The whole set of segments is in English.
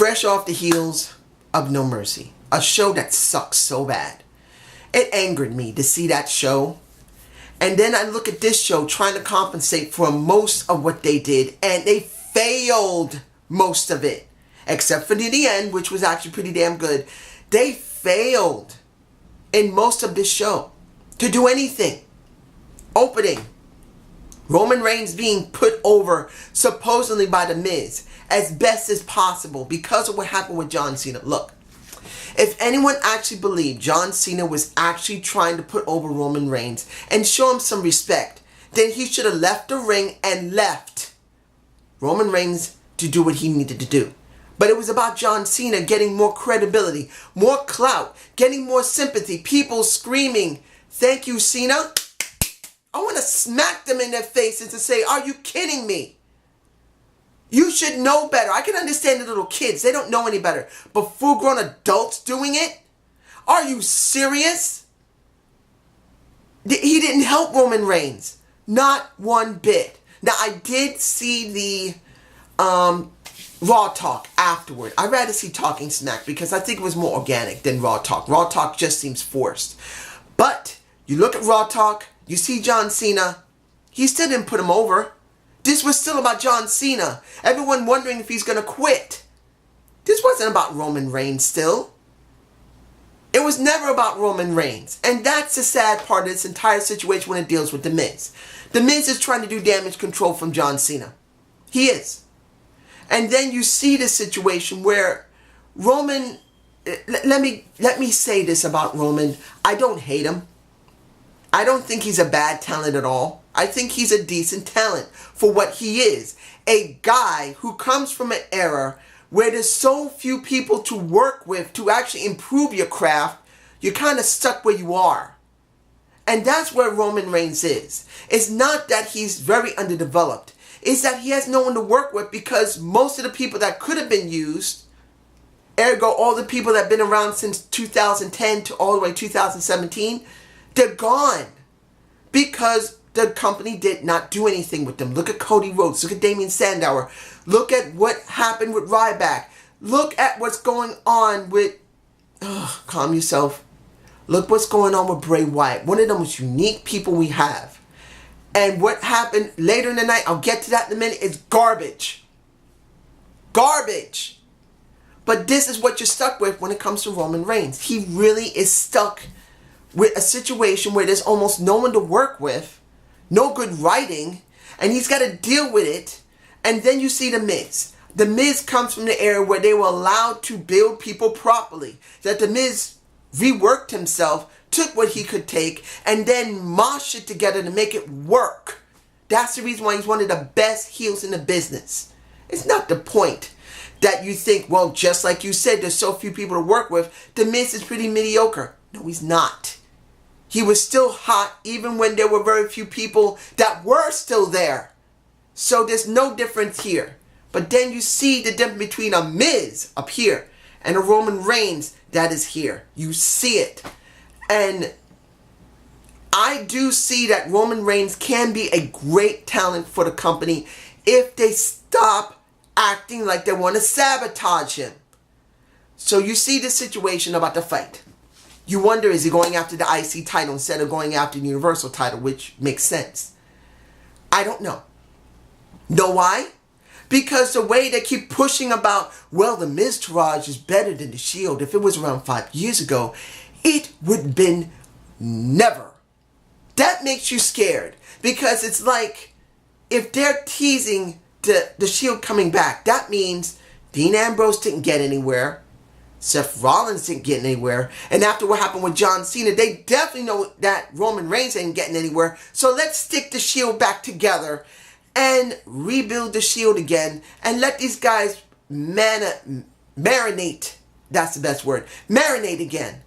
fresh off the heels of No Mercy, a show that sucks so bad. It angered me to see that show. And then I look at this show trying to compensate for most of what they did, and they failed most of it. Except for the end, which was actually pretty damn good. They failed in most of this show to do anything. Opening, Roman Reigns being put over supposedly by The Miz as best as possible because of what happened with John Cena. Look, if anyone actually believed John Cena was actually trying to put over Roman Reigns and show him some respect, then he should have left the ring and left Roman Reigns to do what he needed to do. But it was about John Cena getting more credibility, more clout, getting more sympathy, people screaming, "Thank you, Cena." I want to smack them in their faces and say, "Are you kidding me? You should know better." I can understand the little kids. They don't know any better. But full-grown adults doing it? Are you serious? He didn't help Roman Reigns. Not one bit. Now, I did see the Raw Talk afterward. I'd rather see Talking Smack because I think it was more organic than Raw Talk. Raw Talk just seems forced. But you look at Raw Talk, you see John Cena. He still didn't put him over. This was still about John Cena. Everyone wondering if he's going to quit. This wasn't about Roman Reigns still. It was never about Roman Reigns. And that's the sad part of this entire situation when it deals with The Miz. The Miz is trying to do damage control from John Cena. He is. And then you see the situation where Roman... Let me say this about Roman. I don't hate him. I don't think he's a bad talent at all. I think he's a decent talent for what he is. A guy who comes from an era where there's so few people to work with to actually improve your craft, you're kind of stuck where you are. And that's where Roman Reigns is. It's not that he's very underdeveloped. It's that he has no one to work with because most of the people that could have been used, ergo all the people that have been around since 2010 to all the way 2017, they're gone because the company did not do anything with them. Look at Cody Rhodes. Look at Damian Sandow. Look at what happened with Ryback. Look at what's going on with... calm yourself. Look what's going on with Bray Wyatt. One of the most unique people we have. And what happened later in the night, I'll get to that in a minute, is garbage. Garbage. But this is what you're stuck with when it comes to Roman Reigns. He really is stuck with a situation where there's almost no one to work with, no good writing, and he's got to deal with it. And then you see The Miz. The Miz comes from the era where they were allowed to build people properly. That The Miz reworked himself, took what he could take, and then moshed it together to make it work. That's the reason why he's one of the best heels in the business. It's not the point that you think, well, just like you said, there's so few people to work with, The Miz is pretty mediocre. No, he's not. He was still hot even when there were very few people that were still there. So there's no difference here. But then you see the difference between a Miz up here and a Roman Reigns that is here. You see it. And I do see that Roman Reigns can be a great talent for the company if they stop acting like they want to sabotage him. So you see the situation about the fight. You wonder, is he going after the IC title instead of going after the Universal title, which makes sense. I don't know. Know why? Because the way they keep pushing about, well, the Miztourage is better than the Shield. If it was around 5 years ago, it would have been never. That makes you scared. Because it's like, if they're teasing the Shield coming back, that means Dean Ambrose didn't get anywhere. Seth Rollins didn't get anywhere. And after what happened with John Cena, they definitely know that Roman Reigns ain't getting anywhere. So let's stick the Shield back together and rebuild the Shield again. And let these guys marinate. That's the best word. Marinate again.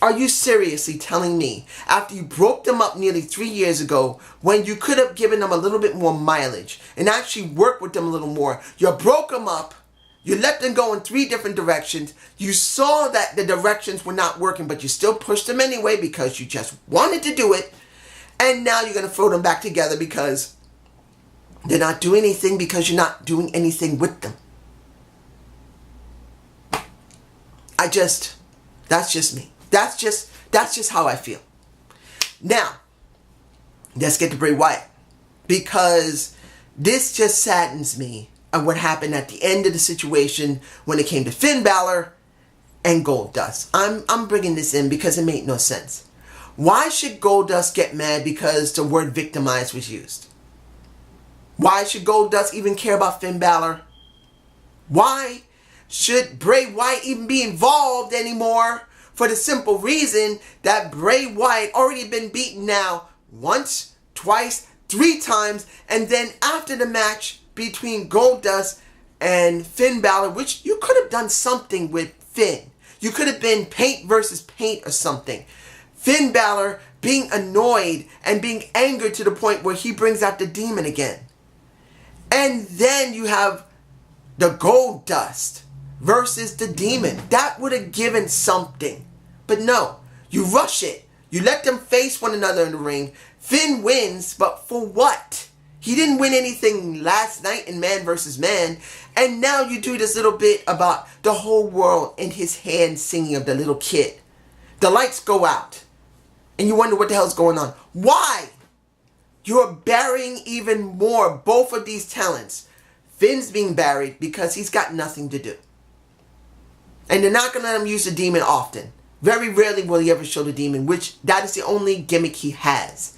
Are you seriously telling me, after you broke them up nearly 3 years ago, when you could have given them a little bit more mileage and actually worked with them a little more, you broke them up, you let them go in 3 different directions, you saw that the directions were not working, but you still pushed them anyway because you just wanted to do it, and now you're going to throw them back together because they're not doing anything because you're not doing anything with them. that's just me. That's just how I feel. Now, let's get to Bray Wyatt, because this just saddens me of what happened at the end of the situation when it came to Finn Balor and Goldust. I'm bringing this in because it made no sense. Why should Goldust get mad because the word victimized was used? Why should Goldust even care about Finn Balor? Why should Bray Wyatt even be involved anymore? For the simple reason that Bray Wyatt already been beaten now once, twice, 3 times, and then after the match between Goldust and Finn Balor, which you could have done something with Finn. You could have been paint versus paint or something. Finn Balor being annoyed and being angered to the point where he brings out the demon again. And then you have the Goldust versus the demon. That would have given something. But no, you rush it. You let them face one another in the ring. Finn wins, but for what? He didn't win anything last night in man versus man. And now you do this little bit about the whole world in his hand singing of the little kid. The lights go out. And you wonder what the hell's going on. Why? You're burying even more both of these talents. Finn's being buried because he's got nothing to do. And they're not going to let him use the demon often. Very rarely will he ever show the demon, which that is the only gimmick he has.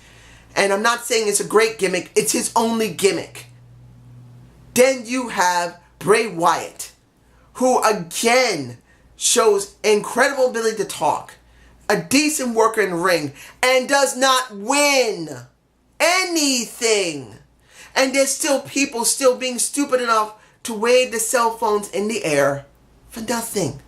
And I'm not saying it's a great gimmick. It's his only gimmick. Then you have Bray Wyatt, who again shows incredible ability to talk. A decent worker in the ring. And does not win anything. And there's still people still being stupid enough to wave the cell phones in the air for nothing.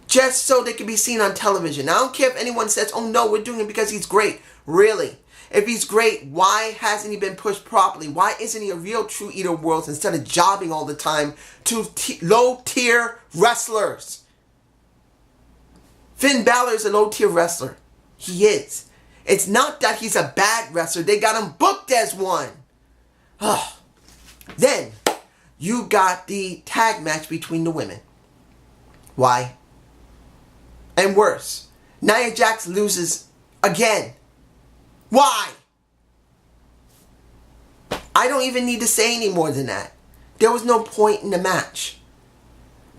Just so they can be seen on television. I don't care if anyone says, oh no, we're doing it because he's great. Really? If he's great, why hasn't he been pushed properly? Why isn't he a real true eater of worlds instead of jobbing all the time to low-tier wrestlers? Finn Balor is a low-tier wrestler. He is. It's not that he's a bad wrestler. They got him booked as one. Then, you got the tag match between the women. Why? And worse, Nia Jax loses again. Why? I don't even need to say any more than that. There was no point in the match.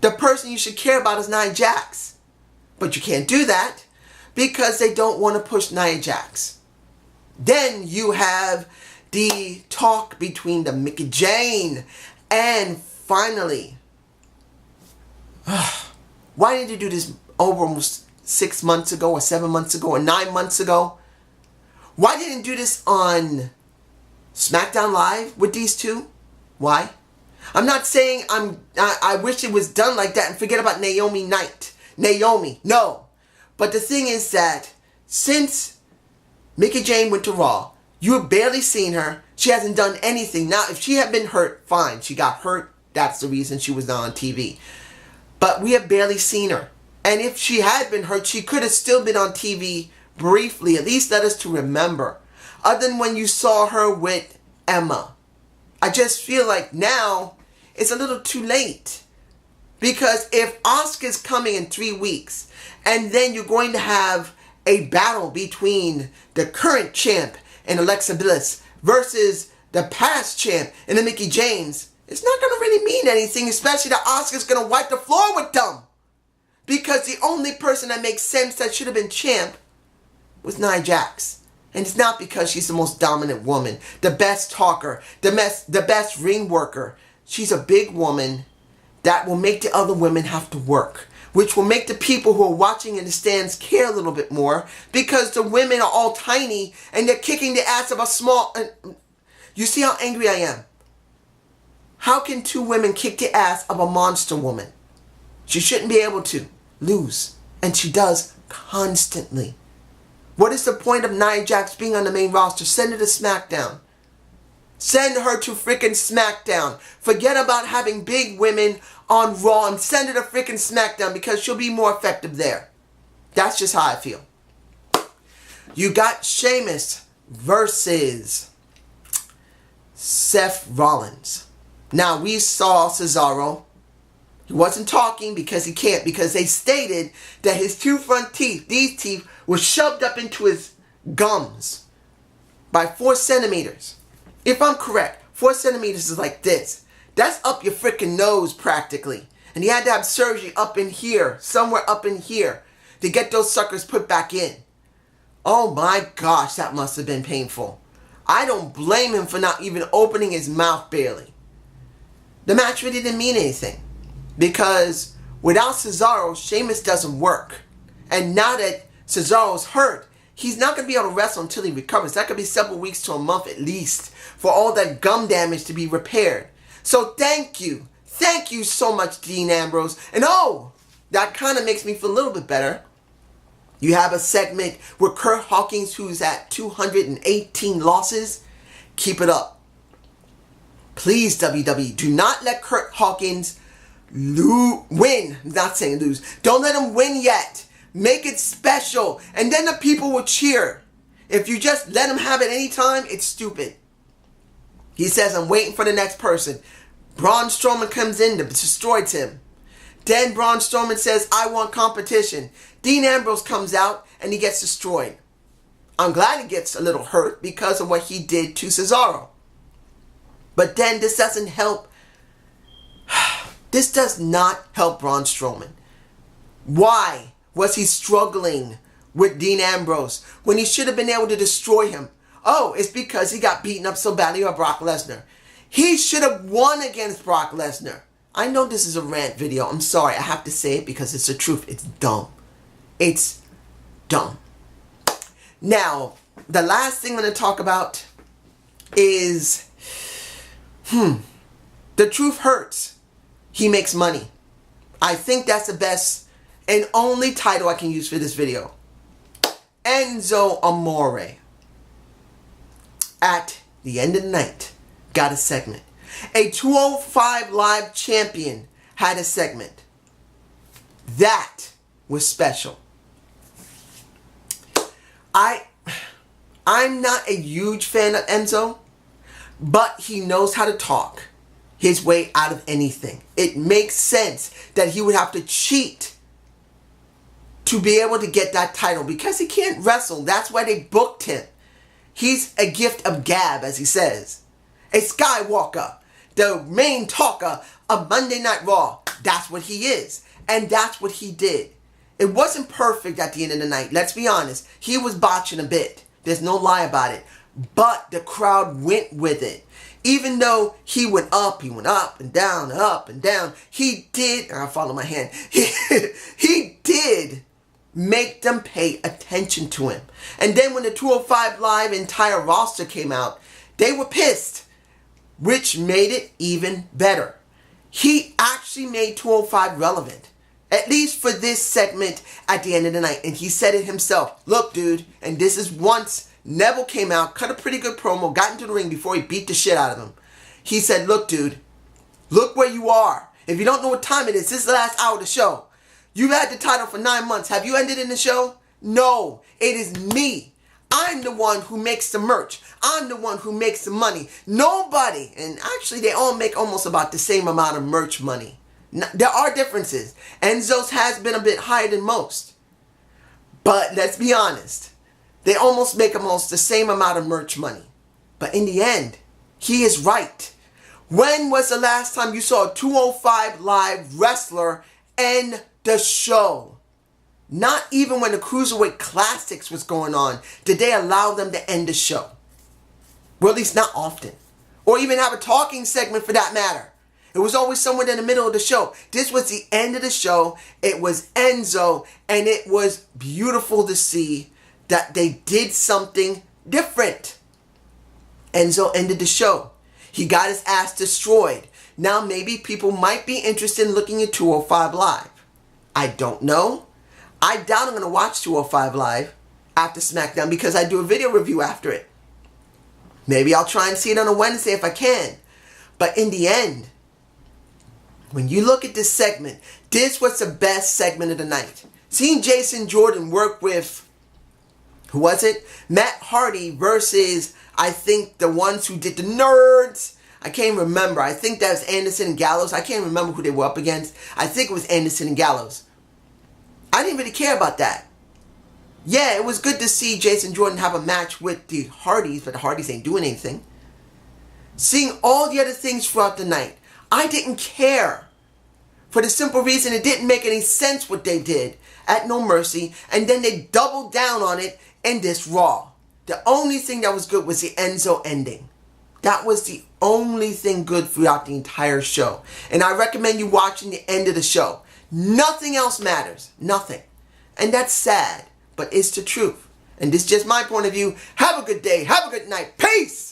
The person you should care about is Nia Jax. But you can't do that because they don't want to push Nia Jax. Then you have the talk between the Mickie Jane and finally, why did you do this over almost 6 months ago or 7 months ago or 9 months ago? Why didn't you do this on SmackDown Live with these two? Why? I'm not saying I wish it was done like that and forget about Naomi Knight. Naomi, no. But the thing is that since Mickie Jane went to Raw, you have barely seen her. She hasn't done anything. Now, if she had been hurt, fine. She got hurt. That's the reason she was not on TV. But we have barely seen her. And if she had been hurt, she could have still been on TV briefly. At least let us to remember. Other than when you saw her with Emma. I just feel like now it's a little too late. Because if Asuka's coming in 3 weeks, and then you're going to have a battle between the current champ and Alexa Bliss versus the past champ and the Mickie James, it's not going to really mean anything, especially that Asuka's going to wipe the floor with them. Because the only person that makes sense that should have been champ was Nia Jax. And it's not because she's the most dominant woman, the best talker, the best ring worker. She's a big woman that will make the other women have to work. Which will make the people who are watching in the stands care a little bit more. Because the women are all tiny and they're kicking the ass of a small... You see how angry I am? How can 2 women kick the ass of a monster woman? She shouldn't be able to lose. And she does constantly. What is the point of Nia Jax being on the main roster? Send her to SmackDown. Send her to freaking SmackDown. Forget about having big women on Raw and send her to freaking SmackDown because she'll be more effective there. That's just how I feel. You got Sheamus versus Seth Rollins. Now, we saw Cesaro. He wasn't talking because he can't, because they stated that his two front teeth, these teeth, were shoved up into his gums by 4 centimeters. If I'm correct, 4 centimeters is like this. That's up your freaking nose practically. And he had to have surgery up in here, somewhere up in here, to get those suckers put back in. Oh my gosh, that must have been painful. I don't blame him for not even opening his mouth barely. The match really didn't mean anything, because without Cesaro, Sheamus doesn't work. And now that Cesaro's hurt, he's not going to be able to wrestle until he recovers. That could be several weeks to a month at least for all that gum damage to be repaired. So thank you. Thank you so much, Dean Ambrose. And oh, that kind of makes me feel a little bit better. You have a segment with Curt Hawkins, who's at 218 losses. Keep it up. Please, WWE, do not let Curt Hawkins win. I'm not saying lose. Don't let him win yet. Make it special. And then the people will cheer. If you just let him have it anytime, it's stupid. He says, I'm waiting for the next person. Braun Strowman comes in to destroy him. Then Braun Strowman says, I want competition. Dean Ambrose comes out and he gets destroyed. I'm glad he gets a little hurt because of what he did to Cesaro. But then this doesn't help. This does not help Braun Strowman. Why was he struggling with Dean Ambrose when he should have been able to destroy him? Oh, it's because he got beaten up so badly by Brock Lesnar. He should have won against Brock Lesnar. I know this is a rant video. I'm sorry. I have to say it because it's the truth. It's dumb. It's dumb. Now, the last thing I'm going to talk about is, the truth hurts. He makes money. I think that's the best and only title I can use for this video. Enzo Amore, at the end of the night, got a segment. A 205 Live champion had a segment. That was special. I'm not a huge fan of Enzo, but he knows how to talk his way out of anything. It makes sense that he would have to cheat to be able to get that title because he can't wrestle. That's why they booked him. He's a gift of gab, as he says. A Skywalker, the main talker of Monday Night Raw. That's what he is. And that's what he did. It wasn't perfect at the end of the night. Let's be honest. He was botching a bit. There's no lie about it. But the crowd went with it. Even though he went up and down. He did, and I follow my hand. He did make them pay attention to him. And then when the 205 Live entire roster came out, they were pissed, which made it even better. He actually made 205 relevant, at least for this segment at the end of the night. And he said it himself. Look, dude, and this is once Neville came out, cut a pretty good promo, got into the ring before he beat the shit out of him. He said, look, dude, look where you are. If you don't know what time it is, this is the last hour of the show. You've had the title for 9 months. Have you ended in the show? No, it is me. I'm the one who makes the merch. I'm the one who makes the money. Nobody, and actually they all make almost about the same amount of merch money. There are differences. Enzo's has been a bit higher than most. But let's be honest. They almost make almost the same amount of merch money. But in the end, he is right. When was the last time you saw a 205 Live wrestler end the show? Not even when the Cruiserweight Classics was going on did they allow them to end the show. Well, at least not often. Or even have a talking segment for that matter. It was always somewhere in the middle of the show. This was the end of the show. It was Enzo, and it was beautiful to see that they did something different. Enzo ended the show. He got his ass destroyed. Now maybe people might be interested in looking at 205 Live. I don't know. I doubt I'm going to watch 205 Live after SmackDown because I do a video review after it. Maybe I'll try and see it on a Wednesday if I can. But in the end, when you look at this segment, this was the best segment of the night. Seeing Jason Jordan work with, who was it? Matt Hardy versus, I think, the ones who did the Nerds. I can't remember. I think that was Anderson and Gallows. I can't remember who they were up against. I think it was Anderson and Gallows. I didn't really care about that. Yeah, it was good to see Jason Jordan have a match with the Hardys, but the Hardys ain't doing anything. Seeing all the other things throughout the night, I didn't care. For the simple reason it didn't make any sense what they did at No Mercy, and then they doubled down on it in this Raw. The only thing that was good was the Enzo ending. That was the only thing good throughout the entire show. And I recommend you watching the end of the show. Nothing else matters. Nothing. And that's sad, but it's the truth. And this is just my point of view. Have a good day. Have a good night. Peace!